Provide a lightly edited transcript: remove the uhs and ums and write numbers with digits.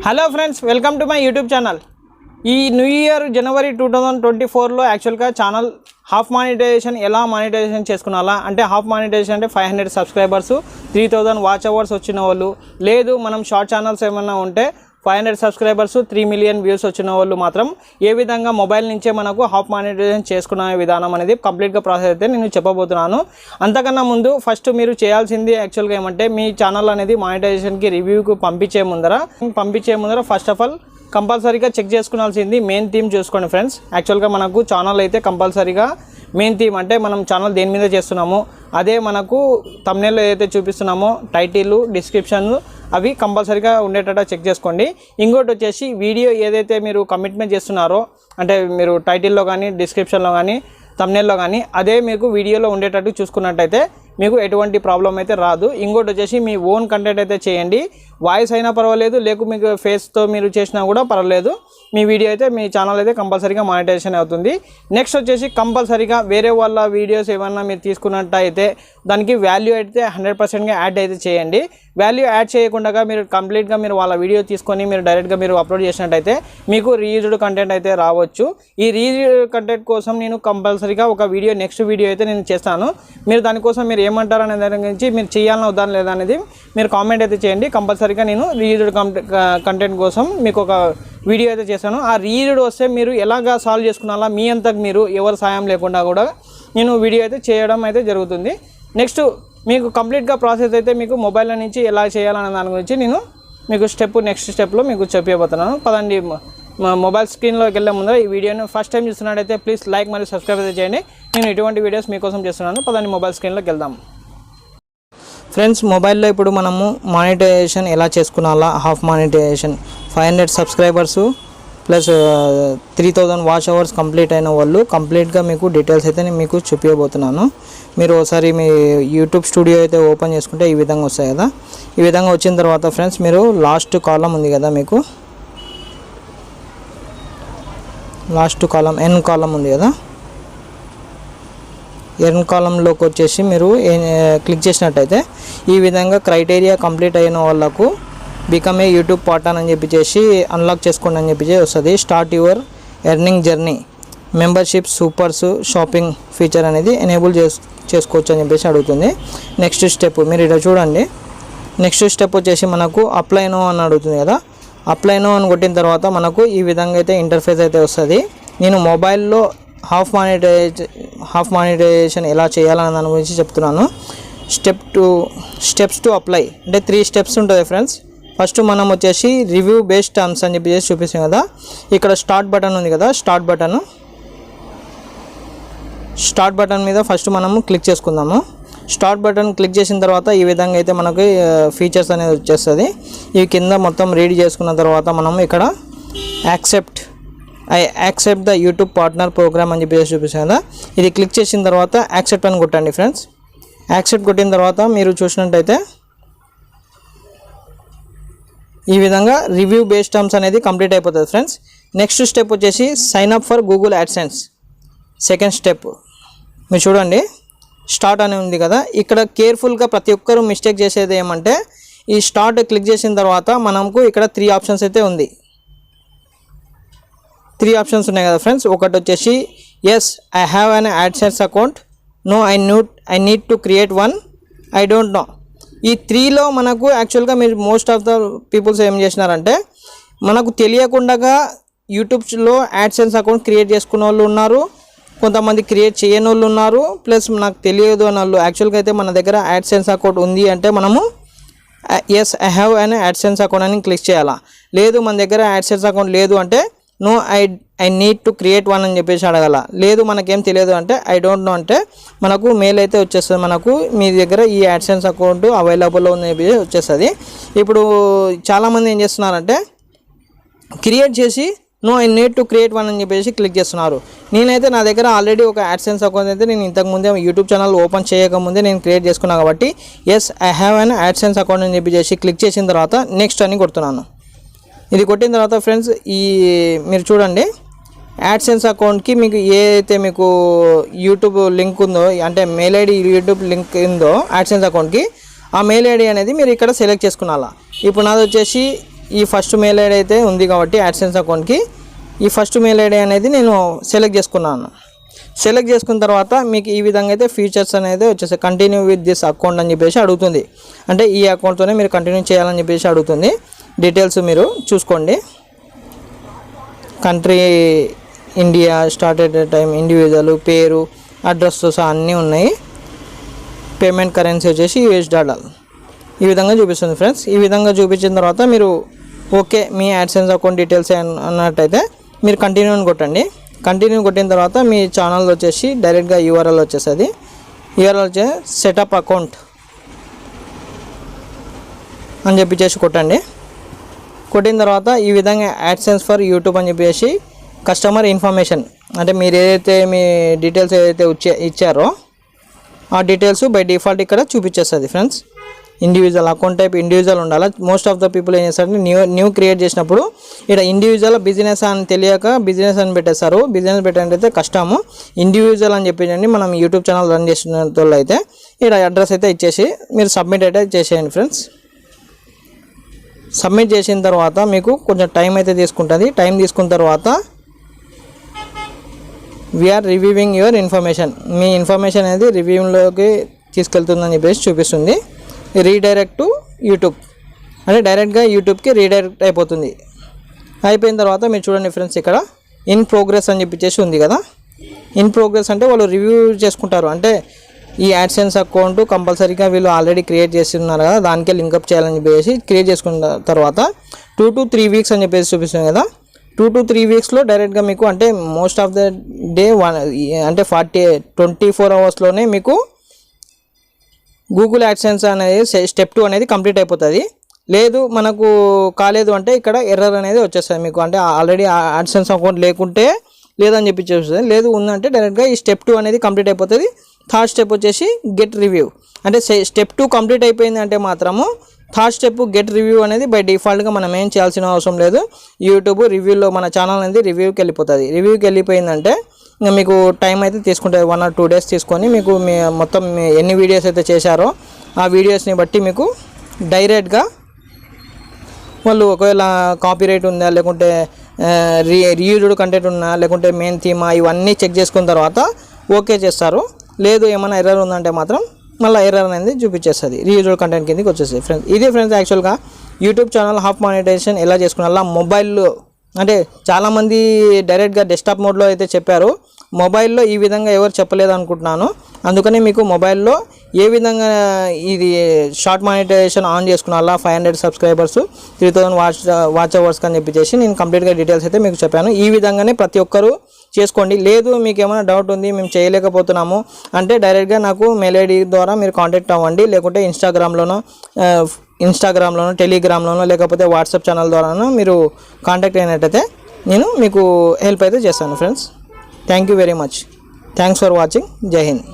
Hello friends, welcome to my YouTube channel. ఈ new year జనవరి 2024లో యాక్చువల్గా channel half monetisation ఎలా monetisation చేసుకున్నాలా అంటే half monetisation అంటే 500 సబ్స్క్రైబర్స్ 3000 వాచ్ అవర్స్ వచ్చిన వాళ్ళు, లేదు మనం షార్ట్ ఛానల్స్ ఏమన్నా ఉంటే 500 సబ్స్క్రైబర్స్ 3 మిలియన్ వ్యూస్ వచ్చిన వాళ్ళు మాత్రం ఏ విధంగా మొబైల్ నుంచే మనకు హాఫ్ మానిటైజేషన్ చేసుకునే విధానం అనేది కంప్లీట్గా ప్రాసెస్ అయితే నేను చెప్పబోతున్నాను. అంతకన్నా ముందు ఫస్ట్ మీరు చేయాల్సింది యాక్చువల్గా ఏమంటే మీ ఛానల్ అనేది మానిటైజేషన్కి రివ్యూకి పంపించే ముందర ఫస్ట్ ఆఫ్ ఆల్ కంపల్సరీగా చెక్ చేసుకోవాల్సింది మెయిన్ థీమ్ చూసుకోండి ఫ్రెండ్స్. యాక్చువల్గా మనకు ఛానల్ అయితే కంపల్సరీగా మెయిన్ థీమ్ అంటే మనం ఛానల్ దేని మీద చేస్తున్నామో అదే మనకు థంబ్నెయిల్ ఏదైతే చూపిస్తున్నామో టైటిల్ డిస్క్రిప్షన్ అవి కంపల్సరీగా ఉండేటట్టు చెక్ చేసుకోండి. ఇంకోటి వచ్చేసి వీడియో ఏదైతే మీరు కమిట్మెంట్ చేస్తున్నారో అంటే మీరు టైటిల్లో కానీ డిస్క్రిప్షన్లో కానీ థంబ్నెయిల్లో కానీ అదే మీకు వీడియోలో ఉండేటట్టు చూసుకున్నట్టయితే మీకు ఎటువంటి ప్రాబ్లం అయితే రాదు. ఇంకోటి వచ్చేసి మీ ఓన్ కంటెంట్ అయితే చేయండి. వాయిస్ అయినా పర్వాలేదు, లేక మీకు ఫేస్తో మీరు చేసినా కూడా పర్వాలేదు. మీ వీడియో అయితే మీ ఛానల్ అయితే కంపల్సరీగా మానిటైజేషన్ అవుతుంది. నెక్స్ట్ వచ్చేసి కంపల్సరీగా వేరే వాళ్ళ వీడియోస్ ఏమన్నా మీరు తీసుకున్నట్టయితే దానికి వాల్యూ అయితే 100%గా యాడ్ అయితే చేయండి. వాల్యూ యాడ్ చేయకుండా మీరు కంప్లీట్గా మీరు వాళ్ళ వీడియో తీసుకొని మీరు డైరెక్ట్గా మీరు అప్లోడ్ చేసినట్టయితే మీకు రీయూజ్డ్ కంటెంట్ అయితే రావచ్చు. ఈ రీయూజ్డ్ కంటెంట్ కోసం నేను కంపల్సరీగా ఒక వీడియో నెక్స్ట్ వీడియో అయితే నేను చేస్తాను. మీరు దానికోసం మీరు ఏమంటారు అనే దాని గురించి మీరు చేయాలని వద్దాని లేదా అనేది మీరు కామెంట్ అయితే చేయండి. కంపల్సరీగా నేను రీయూజ్డ్ కంటెంట్ కోసం మీకు ఒక వీడియో అయితే చేశాను. ఆ రీయూజ్డ్ వస్తే మీరు ఎలాగా సాల్వ్ చేసుకున్నాలా మీ అంతకు మీరు ఎవరు సాయం లేకుండా కూడా నేను వీడియో అయితే చేయడం అయితే జరుగుతుంది. నెక్స్ట్ మీకు కంప్లీట్గా ప్రాసెస్ అయితే మీకు మొబైల్ నుంచి ఎలా చేయాలనే దాని గురించి నేను మీకు నెక్స్ట్ స్టెప్లో మీకు చెప్పబోతున్నాను. పదండి, మొబైల్ స్క్రీన్లోకి వెళ్ళే ముందర ఈ వీడియోని ఫస్ట్ టైం చూస్తున్నట్టయితే ప్లీజ్ లైక్ మరియు సబ్స్క్రైబ్ అయితే చేయండి. నేను ఇటువంటి వీడియోస్ మీకోసం చేస్తున్నాను. పదండి మొబైల్ స్క్రీన్లోకి వెళ్దాం. ఫ్రెండ్స్, మొబైల్లో ఇప్పుడు మనము మానిటైజేషన్ ఎలా చేసుకున్నాలా half monetization 500 subscribers plus 3000 watch hours complete అయిన వాళ్ళు కంప్లీట్గా మీకు డీటెయిల్స్ అయితే నేను మీకు చూపించబోతున్నాను. మీరు ఒకసారి మీ యూట్యూబ్ స్టూడియో అయితే ఓపెన్ చేసుకుంటే ఈ విధంగా వస్తాయి కదా. ఈ విధంగా వచ్చిన తర్వాత ఫ్రెండ్స్ మీరు లాస్ట్ కాలం ఉంది కదా, మీకు లాస్ట్ కాలం ఎన్ కాలం ఉంది కదా, ఎన్ కాలంలోకి వచ్చేసి మీరు క్లిక్ చేసినట్టయితే ఈ విధంగా క్రైటీరియా కంప్లీట్ అయిన వాళ్ళకు బికమ్ ఏ యూట్యూబ్ పార్ట్నర్ అని చెప్పేసి అన్లాక్ చేసుకోండి అని చెప్పి వస్తుంది. Start your earning journey, membership, supers, shopping feature అనేది ఎనేబుల్ చేసుకోవచ్చు అని చెప్పేసి అడుగుతుంది. నెక్స్ట్ స్టెప్ మీరు ఇక్కడ చూడండి. నెక్స్ట్ స్టెప్ వచ్చేసి మనకు అప్లై నో అని అడుగుతుంది కదా. అప్లై నో అని కొట్టిన తర్వాత మనకు ఈ విధంగా అయితే ఇంటర్ఫేస్ అయితే వస్తుంది. నేను మొబైల్లో హాఫ్ మానిటైజేషన్ ఎలా చేయాలనే దాని గురించి చెప్తున్నాను. స్టెప్స్ టు అప్లై అంటే 3 స్టెప్స్ ఉంటుంది ఫ్రెండ్స్. ఫస్ట్ మనం వచ్చేసి రివ్యూ బేస్డ్ టర్మ్స్ అని చెప్పేసి చూపిస్తాం కదా. ఇక్కడ స్టార్ట్ బటన్ ఉంది కదా, స్టార్ట్ బటన్ మీద ఫస్ట్ మనము క్లిక్ చేసుకుందాము. స్టార్ట్ బటన్ క్లిక్ చేసిన తర్వాత ఈ విధంగా అయితే మనకి ఫీచర్స్ అనేది వచ్చేస్తుంది. ఈ కింద మొత్తం రీడ్ చేసుకున్న తర్వాత మనం ఇక్కడ accept the YouTube partner program అని చెప్పేసి చూపిస్తాం కదా. ఇది క్లిక్ చేసిన తర్వాత యాక్సెప్ట్ అని కొట్టండి ఫ్రెండ్స్. యాక్సెప్ట్ కొట్టిన తర్వాత మీరు చూసినట్టయితే ఈ విధంగా రివ్యూ బేస్డ్ టర్మ్స్ అనేది కంప్లీట్ అయిపోతుంది ఫ్రెండ్స్. నెక్స్ట్ స్టెప్ వచ్చేసి sign up for Google AdSense. Second step మీరు చూడండి, స్టార్ట్ అని ఉంది కదా. ఇక్కడ కేర్ఫుల్గా ప్రతి ఒక్కరూ మిస్టేక్ చేసేది ఏమంటే ఈ స్టార్ట్ క్లిక్ చేసిన తర్వాత మనకు ఇక్కడ 3 ఆప్షన్స్ అయితే ఉంది. 3 ఆప్షన్స్ ఉన్నాయి కదా ఫ్రెండ్స్. ఒకటి వచ్చేసి yes I have an AdSense account, no I need to create one, I don't know. ఈ 3లో మనకు యాక్చువల్గా మీరు మోస్ట్ ఆఫ్ ద పీపుల్స్ ఏం చేసినారంటే మనకు తెలియకుండా యూట్యూబ్లో యాడ్సెన్స్ అకౌంట్ క్రియేట్ చేసుకున్న వాళ్ళు ఉన్నారు, కొంతమంది క్రియేట్ చేయని వాళ్ళు ఉన్నారు, ప్లస్ నాకు తెలియదు అన్న వాళ్ళు. యాక్చువల్గా అయితే మన దగ్గర యాడ్సెన్స్ అకౌంట్ ఉంది అంటే మనము yes I have an AdSense account అని క్లిక్ చేయాలా. లేదు మన దగ్గర యాడ్సెన్స్ అకౌంట్ లేదు అంటే no I need to create one అని చెప్పేసి అడగాల. లేదు మనకేం తెలియదు అంటే ఐ డోంట్ నో అంటే మనకు మెయిల్ అయితే వచ్చేస్తుంది. మనకు మీ దగ్గర ఈ యాడ్సెన్స్ అకౌంట్ అవైలబుల్లో ఉంది వచ్చేస్తుంది. ఇప్పుడు చాలామంది ఏం చేస్తున్నారంటే క్రియేట్ చేసి no I need to create one అని చెప్పేసి క్లిక్ చేస్తున్నారు. నేనైతే నా దగ్గర ఆల్రెడీ ఒక యాడ్సెన్స్ అకౌంట్ అయితే నేను ఇంతకుముందే యూట్యూబ్ ఛానల్ ఓపెన్ చేయకముందే నేను క్రియేట్ చేసుకున్నాను కాబట్టి yes I have an AdSense account అని చెప్పేసి క్లిక్ చేసిన తర్వాత నెక్స్ట్ అని కొడుతున్నాను. ఇది కొట్టిన తర్వాత ఫ్రెండ్స్ ఈ మీరు చూడండి యాడ్సెన్స్ అకౌంట్కి మీకు ఏదైతే మీకు యూట్యూబ్ లింక్ ఉందో అంటే మెయిల్ ఐడి యూట్యూబ్ లింక్ ఉందో యాడ్సెన్స్ అకౌంట్కి ఆ మెయిల్ ఐడి అనేది మీరు ఇక్కడ సెలెక్ట్ చేసుకున్నాలా. ఇప్పుడు నాది వచ్చేసి ఈ ఫస్ట్ మెయిల్ ఐడి అయితే ఉంది కాబట్టి యాడ్సెన్స్ అకౌంట్కి ఈ ఫస్ట్ మెయిల్ ఐడి అనేది నేను సెలెక్ట్ చేసుకున్నాను. సెలెక్ట్ చేసుకున్న తర్వాత మీకు ఈ విధంగా అయితే ఫీచర్స్ అనేది వచ్చేసాయి. కంటిన్యూ విత్ దిస్ అకౌంట్ అని చెప్పేసి అడుగుతుంది. అంటే ఈ అకౌంట్తోనే మీరు కంటిన్యూ చేయాలని చెప్పేసి అడుగుతుంది. డీటెయిల్స్ మీరు చూసుకోండి. Country India, started time, individual, పేరు, అడ్రస్ అన్నీ ఉన్నాయి. పేమెంట్ కరెన్సీ వచ్చేసి $US. ఈ విధంగా చూపిస్తుంది ఫ్రెండ్స్. ఈ విధంగా చూపించిన తర్వాత మీరు ఓకే మీ యాడ్సెన్స్ అకౌంట్ డీటెయిల్స్ అన్నట్టయితే మీరు కంటిన్యూ అని కొట్టండి. కంటిన్యూ కొట్టిన తర్వాత మీ ఛానల్ వచ్చేసి డైరెక్ట్గా URL వచ్చేస్తుంది. URL వచ్చే సెటప్ అకౌంట్ అని చెప్పేసి కొట్టండి. కొట్టిన తర్వాత ఈ విధంగా యాడ్సెన్స్ ఫర్ యూట్యూబ్ అని చెప్పేసి కస్టమర్ ఇన్ఫర్మేషన్ అంటే మీరు ఏదైతే మీ డీటెయిల్స్ ఏదైతే ఇచ్చారో ఆ డీటెయిల్స్ బై డిఫాల్ట్ ఇక్కడ చూపించేస్తుంది friends. Individual account type individual ఉండాలి. మోస్ట్ ఆఫ్ ద పీపుల్ ఏం చేస్తారంటే న్యూ క్రియేట్ చేసినప్పుడు ఇక్కడ ఇండివిజువల్ బిజినెస్ అని తెలియక బిజినెస్ అని పెట్టేస్తారు. బిజినెస్ పెట్టాలంటే కష్టము. ఇండివిజువల్ అని చెప్పేసి మనం యూట్యూబ్ ఛానల్ రన్ చేసిన వాళ్ళు అయితే ఇక్కడ అడ్రస్ అయితే ఇచ్చేసి మీరు సబ్మిట్ అయితే చేసేయండి ఫ్రెండ్స్. సబ్మిట్ చేసిన తర్వాత మీకు కొంచెం టైం అయితే తీసుకుంటుంది. టైం తీసుకున్న తర్వాత వీఆర్ రివ్యూవింగ్ యువర్ ఇన్ఫర్మేషన్, మీ ఇన్ఫర్మేషన్ అనేది రివ్యూలోకి తీసుకెళ్తుందని చెప్పేసి చూపిస్తుంది. రీడైరెక్ట్ టు యూట్యూబ్ అంటే డైరెక్ట్గా యూట్యూబ్కి రీడైరెక్ట్ అయిపోతుంది. అయిపోయిన తర్వాత మీరు చూడండి ఫ్రెండ్స్, ఇక్కడ ఇన్ ప్రోగ్రెస్ అని చెప్పేసి ఉంది కదా. ఇన్ ప్రోగ్రెస్ అంటే వాళ్ళు రివ్యూ చేసుకుంటారు. అంటే ఈ యాడ్సెన్స్ అకౌంట్ కంపల్సరీగా వీళ్ళు ఆల్రెడీ క్రియేట్ చేస్తున్నారు కదా, దానికే లింకప్ చేయాలని చెప్పేసి క్రియేట్ చేసుకున్న తర్వాత 2 to 3 వీక్స్ అని చెప్పేసి చూపిస్తుంది కదా. 2 to 3 వీక్స్లో డైరెక్ట్గా మీకు అంటే మోస్ట్ ఆఫ్ ద డే అంటే 24 అవర్స్లోనే మీకు గూగుల్ యాడ్సెన్స్ అనేది స్టెప్ 2 అనేది కంప్లీట్ అయిపోతుంది. లేదు మనకు కాలేదు అంటే ఇక్కడ ఎర్రర్ అనేది వచ్చేస్తుంది మీకు. అంటే ఆల్రెడీ యాడ్సెన్స్ అకౌంట్ లేకుంటే లేదని చెప్పి చూస్తుంది. లేదు ఉందంటే డైరెక్ట్గా ఈ స్టెప్ 2 అనేది కంప్లీట్ అయిపోతుంది. థర్డ్ స్టెప్ వచ్చేసి గెట్ రివ్యూ. అంటే స్టెప్ 2 కంప్లీట్ అయిపోయింది అంటే మాత్రము థర్డ్ స్టెప్ గెట్ రివ్యూ అనేది బై డిఫాల్ట్గా మనం ఏం చేయాల్సిన అవసరం లేదు. యూట్యూబ్ రివ్యూలో మన ఛానల్ అనేది రివ్యూకి వెళ్ళిపోతుంది. రివ్యూకి వెళ్ళిపోయిందంటే ఇంకా మీకు టైం అయితే తీసుకుంటుంది. 1 or 2 days తీసుకొని మీకు మీ మొత్తం ఎన్ని వీడియోస్ అయితే చేశారో ఆ వీడియోస్ని బట్టి మీకు డైరెక్ట్గా వాళ్ళు ఒకవేళ కాపీరైట్ ఉందా లేకుంటే రీయూజ్డ్ కంటెంట్ ఉన్నా లేకుంటే మెయిన్ థీమా ఇవన్నీ చెక్ చేసుకున్న తర్వాత ఓకే చేస్తారు. లేదు ఏమైనా ఎర్రర్ ఉందంటే మాత్రం మళ్ళీ ఎర్రర్ అనేది చూపించేస్తుంది, రీయూజ్డ్ కంటెంట్ కిందకి వచ్చేస్తుంది ఫ్రెండ్స్. ఇదే ఫ్రెండ్స్ యాక్చువల్గా యూట్యూబ్ ఛానల్ హాఫ్ మానిటైజేషన్ ఎలా చేసుకున్నా మొబైల్లో అంటే చాలామంది డైరెక్ట్గా డెస్క్టాప్ మోడ్లో అయితే చెప్పారు. మొబైల్లో ఈ విధంగా ఎవరు చెప్పలేదు అనుకుంటున్నాను. అందుకని మీకు మొబైల్లో ఏ విధంగా ఇది షార్ట్ మానిటైజేషన్ ఆన్ చేసుకున్నా 500 సబ్స్క్రైబర్స్ 3000 వాచ్ అవర్స్ అని చెప్పేసి నేను కంప్లీట్గా డీటెయిల్స్ అయితే మీకు చెప్పాను. ఈ విధంగానే ప్రతి ఒక్కరూ చేసుకోండి. లేదు మీకు ఏమైనా డౌట్ ఉంది మేము చేయలేకపోతున్నాము అంటే డైరెక్ట్గా నాకు మెయిల్ ఐడి ద్వారా మీరు కాంటాక్ట్ అవ్వండి. లేకుంటే ఇన్స్టాగ్రామ్లోనో టెలిగ్రామ్లోనో లేకపోతే వాట్సాప్ ఛానల్ ద్వారానో మీరు కాంటాక్ట్ అయినట్టయితే నేను మీకు హెల్ప్ అయితే చేస్తాను friends. Thank you very much. Thanks for watching. జై హింద్.